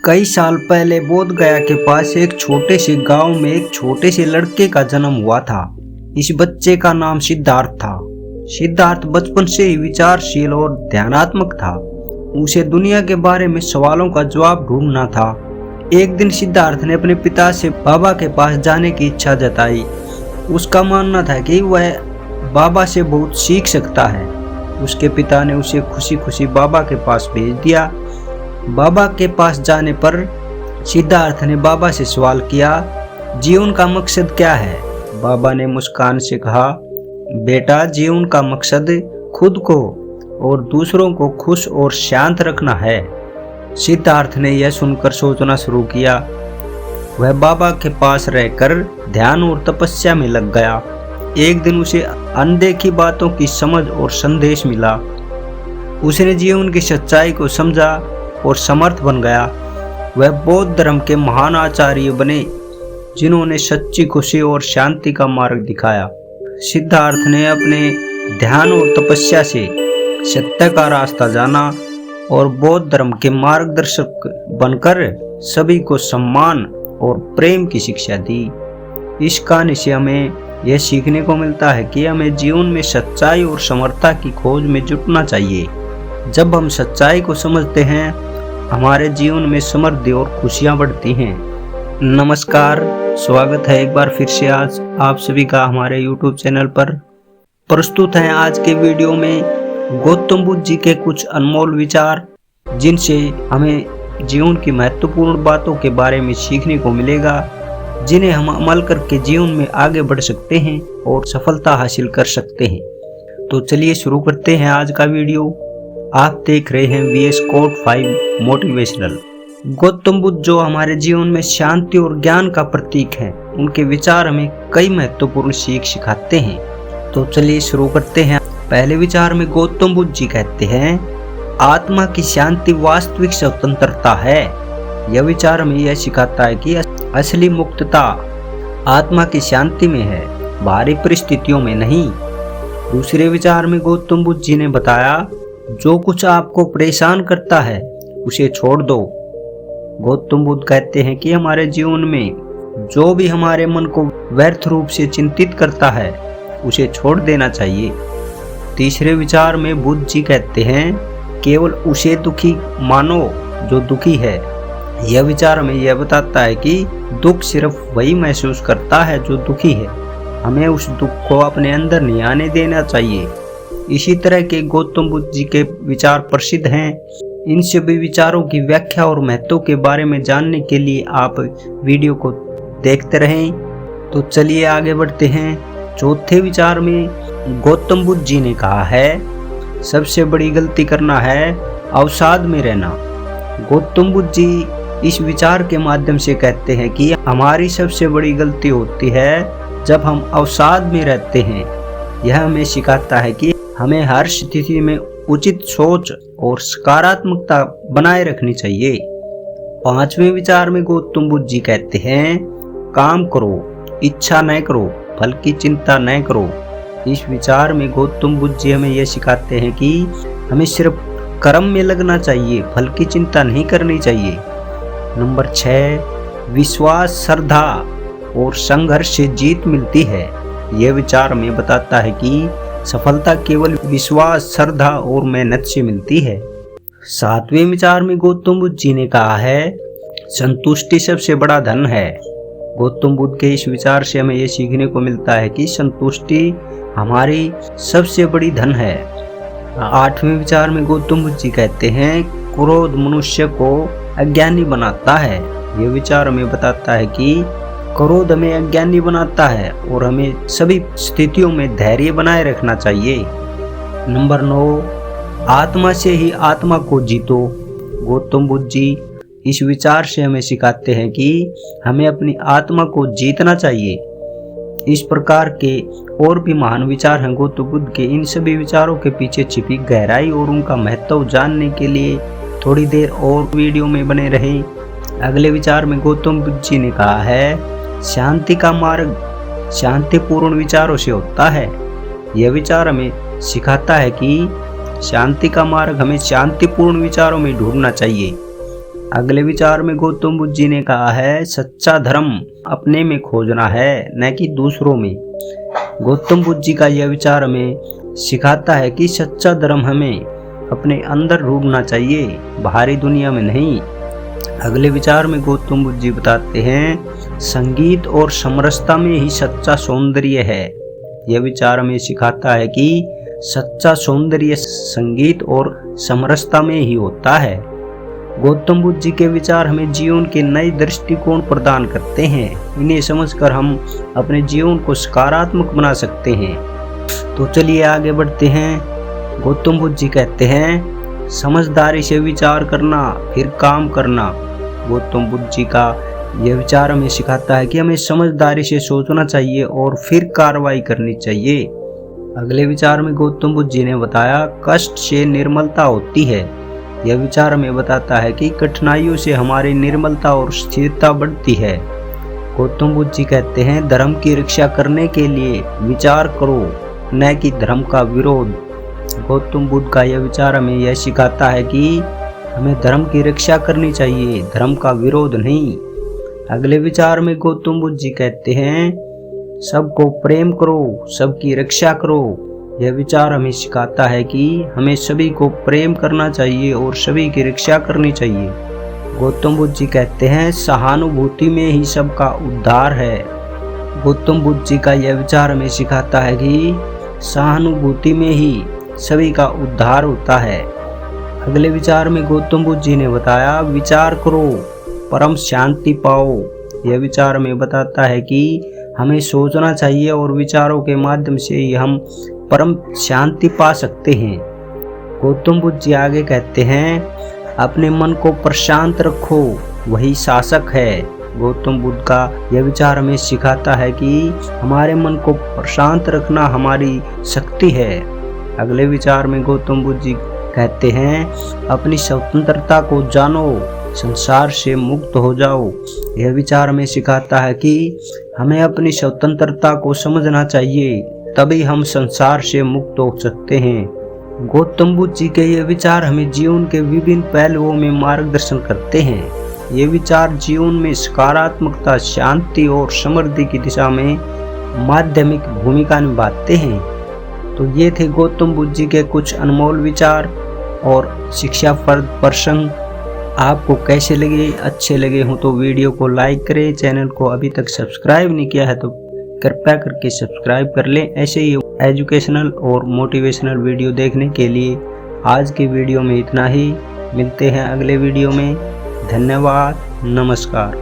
कई साल पहले बोध गया के पास एक छोटे से गांव में एक छोटे से लड़के का जन्म हुआ था। इस बच्चे का नाम सिद्धार्थ था। सिद्धार्थ बचपन से ही विचारशील और ध्यानात्मक था। उसे दुनिया के बारे में सवालों का जवाब ढूंढना था। एक दिन सिद्धार्थ ने अपने पिता से बाबा के पास जाने की इच्छा जताई। उसका मानना था कि वह बाबा से बहुत सीख सकता है। उसके पिता ने उसे खुशी खुशी बाबा के पास भेज दिया। बाबा के पास जाने पर सिद्धार्थ ने बाबा से सवाल किया, जीवन का मकसद क्या है? बाबा ने मुस्कान से कहा, बेटा, जीवन का मकसद खुद को और दूसरों को खुश और शांत रखना है। सिद्धार्थ ने यह सुनकर सोचना शुरू किया। वह बाबा के पास रहकर ध्यान और तपस्या में लग गया। एक दिन उसे अनदेखी बातों की समझ और संदेश मिला। उसने जीवन की सच्चाई को समझा और समर्थ बन गया। वह बौद्ध धर्म के महान आचार्य बने, जिन्होंने सच्ची खुशी और शांति का मार्ग दिखाया। सिद्धार्थ ने अपने ध्यान और तपस्या से सत्य का रास्ता जाना और बौद्ध धर्म के मार्गदर्शक बनकर सभी को सम्मान और प्रेम की शिक्षा दी। इस कहानी से हमें यह सीखने को मिलता है कि हमें जीवन में सच्चाई और समर्था की खोज में जुटना चाहिए। जब हम सच्चाई को समझते हैं, हमारे जीवन में समृद्धि और खुशियां बढ़ती हैं। नमस्कार, स्वागत है एक बार फिर से आज आप सभी का हमारे YouTube चैनल पर। प्रस्तुत हैं आज के वीडियो में गौतम बुद्ध जी के कुछ अनमोल विचार, जिनसे हमें जीवन की महत्वपूर्ण बातों के बारे में सीखने को मिलेगा, जिन्हें हम अमल करके जीवन में आगे बढ़ सकते हैं और सफलता हासिल कर सकते हैं। तो चलिए शुरू करते हैं आज का वीडियो। आप देख रहे हैं VS code 5 motivational. Gautam Buddha जो हमारे जीवन में शांति और ज्ञान का प्रतीक हैं, उनके विचार हमें कई महत्वपूर्ण सीख सिखाते हैं। तो चलिए शुरू करते हैं। पहले विचार में गौतम बुद्ध जी कहते हैं, आत्मा की शांति वास्तविक स्वतंत्रता है। यह विचार हमें यह सिखाता है कि असली मुक्तता आत्मा की शांति में है, बाहरी परिस्थितियों में नहीं। दूसरे विचार में गौतम बुद्ध जी ने बताया, जो कुछ आपको परेशान करता है उसे छोड़ दो। गौतम बुद्ध कहते हैं कि हमारे जीवन में जो भी हमारे मन को व्यर्थ रूप से चिंतित करता है, उसे छोड़ देना चाहिए। तीसरे विचार में बुद्ध जी कहते हैं, केवल उसे दुखी मानो जो दुखी है। यह विचार हमें यह बताता है कि दुख सिर्फ वही महसूस करता है जो दुखी है। हमें उस दुख को अपने अंदर नहीं आने देना चाहिए। इसी तरह के गौतम बुद्ध जी के विचार प्रसिद्ध हैं। इन सभी विचारों की व्याख्या और महत्व के बारे में जानने के लिए आप वीडियो को देखते रहें। तो चलिए आगे बढ़ते हैं। चौथे विचार में गौतम बुद्ध जी ने कहा है, सबसे बड़ी गलती करना है अवसाद में रहना। गौतम बुद्ध जी इस विचार के माध्यम से कहते हैं कि हमारी सबसे बड़ी गलती होती है जब हम अवसाद में रहते हैं। यह हमें सिखाता है कि हमें हर स्थिति में उचित सोच और सकारात्मकता बनाए रखनी चाहिए। पांचवें विचार में गौतम बुद्ध जी कहते हैं, काम करो, इच्छा न करो, फल की चिंता न करो। इस विचार में गौतम बुद्ध जी हमें यह सिखाते हैं कि हमें सिर्फ कर्म में लगना चाहिए, फल की चिंता नहीं करनी चाहिए। नंबर 6, विश्वास, श्रद्धा और संघर्ष से जीत मिलती है। यह विचार हमें बताता है कि सफलता केवल विश्वास, श्रद्धा और मेहनत से मिलती है। सातवें विचार में गौतम बुद्ध जी ने कहा है, संतुष्टि सबसे बड़ा धन है। गौतम बुद्ध के इस विचार से हमें यह सीखने को मिलता है कि संतुष्टि हमारी सबसे बड़ी धन है। आठवें विचार में गौतम बुद्ध जी कहते हैं, क्रोध मनुष्य को अज्ञानी बनाता है। यह विचार हमें बताता है कि क्रोध हमें अज्ञानी बनाता है और हमें सभी स्थितियों में धैर्य बनाए रखना चाहिए। नंबर 9, आत्मा से ही आत्मा को जीतो। गौतम बुद्ध जी इस विचार से हमें सिखाते हैं कि हमें अपनी आत्मा को जीतना चाहिए। इस प्रकार के और भी महान विचार हैं गौतम बुद्ध के। इन सभी विचारों के पीछे छिपी गहराई और उनका महत्व जानने के लिए थोड़ी देर और वीडियो में बने रहें। अगले विचार में गौतम बुद्ध जी ने कहा है, शांति का मार्ग शांतिपूर्ण विचारों से होता है। यह विचार हमें सिखाता है कि शांति का मार्ग हमें शांतिपूर्ण विचारों में ढूंढना चाहिए। अगले विचार में गौतम बुद्ध जी ने कहा है, सच्चा धर्म अपने में खोजना है, न कि दूसरों में। गौतम बुद्ध जी का यह विचार हमें सिखाता है कि सच्चा धर्म हमें अपने अंदर ढूंढना चाहिए, बाहरी दुनिया में नहीं। अगले विचार में गौतम बुद्ध जी बताते हैं, संगीत और समरसता में ही सच्चा सौंदर्य है। यह विचार हमें सिखाता है कि सच्चा सौंदर्य संगीत और समरसता में ही होता है। गौतम बुद्ध जी के विचार हमें जीवन के नए दृष्टिकोण प्रदान करते हैं। इन्हें समझकर हम अपने जीवन को सकारात्मक बना सकते हैं। तो चलिए आगे बढ़ते हैं। गौतम बुद्ध जी कहते हैं, समझदारी से विचार करना फिर काम करना। गौतम बुद्ध जी का यह विचार हमें सिखाता है कि हमें समझदारी से सोचना चाहिए और फिर कार्रवाई करनी चाहिए। अगले विचार में गौतम बुद्ध जी ने बताया, कष्ट से निर्मलता होती है। यह विचार हमें बताता है कि कठिनाइयों से हमारी निर्मलता और स्थिरता बढ़ती है। गौतम बुद्ध जी कहते हैं, धर्म की रक्षा करने के लिए विचार करो, न कि धर्म का विरोध। गौतम बुद्ध का यह विचार हमें यह सिखाता है कि हमें धर्म की रक्षा करनी चाहिए, धर्म का विरोध नहीं। अगले विचार में गौतम बुद्ध जी कहते हैं, सबको प्रेम करो, सबकी रक्षा करो। यह विचार हमें सिखाता है कि हमें सभी को प्रेम करना चाहिए और सभी की रक्षा करनी चाहिए। गौतम बुद्ध जी कहते हैं, सहानुभूति में ही सबका उद्धार है। गौतम बुद्ध जी का यह विचार हमें सिखाता है कि सहानुभूति में ही सभी का उद्धार होता है। अगले विचार में गौतम बुद्ध जी ने बताया, विचार करो, परम शांति पाओ। यह विचार हमें बताता है कि हमें सोचना चाहिए और विचारों के माध्यम से ही हम परम शांति पा सकते हैं। गौतम बुद्ध जी आगे कहते हैं, अपने मन को प्रशांत रखो, वही शासक है। गौतम बुद्ध का यह विचार हमें सिखाता है कि हमारे मन को प्रशांत रखना हमारी शक्ति है। अगले विचार में गौतम बुद्ध जी कहते हैं, अपनी स्वतंत्रता को जानो, संसार से मुक्त हो जाओ। यह विचार हमें सिखाता है कि हमें अपनी स्वतंत्रता को समझना चाहिए, तभी हम संसार से मुक्त हो सकते हैं। गौतम बुद्ध जी के ये विचार हमें जीवन के विभिन्न पहलुओं में मार्गदर्शन करते हैं। ये विचार जीवन में सकारात्मकता, शांति और समृद्धि की दिशा में माध्यमिक भूमिका निभाते हैं। तो ये थे गौतम बुद्ध जी के कुछ अनमोल विचार और शिक्षाप्रद प्रसंग। आपको कैसे लगे? अच्छे लगे हों तो वीडियो को लाइक करें। चैनल को अभी तक सब्सक्राइब नहीं किया है तो कृपया करके सब्सक्राइब कर लें। ऐसे ही एजुकेशनल और मोटिवेशनल वीडियो देखने के लिए आज की वीडियो में इतना ही। मिलते हैं अगले वीडियो में। धन्यवाद, नमस्कार।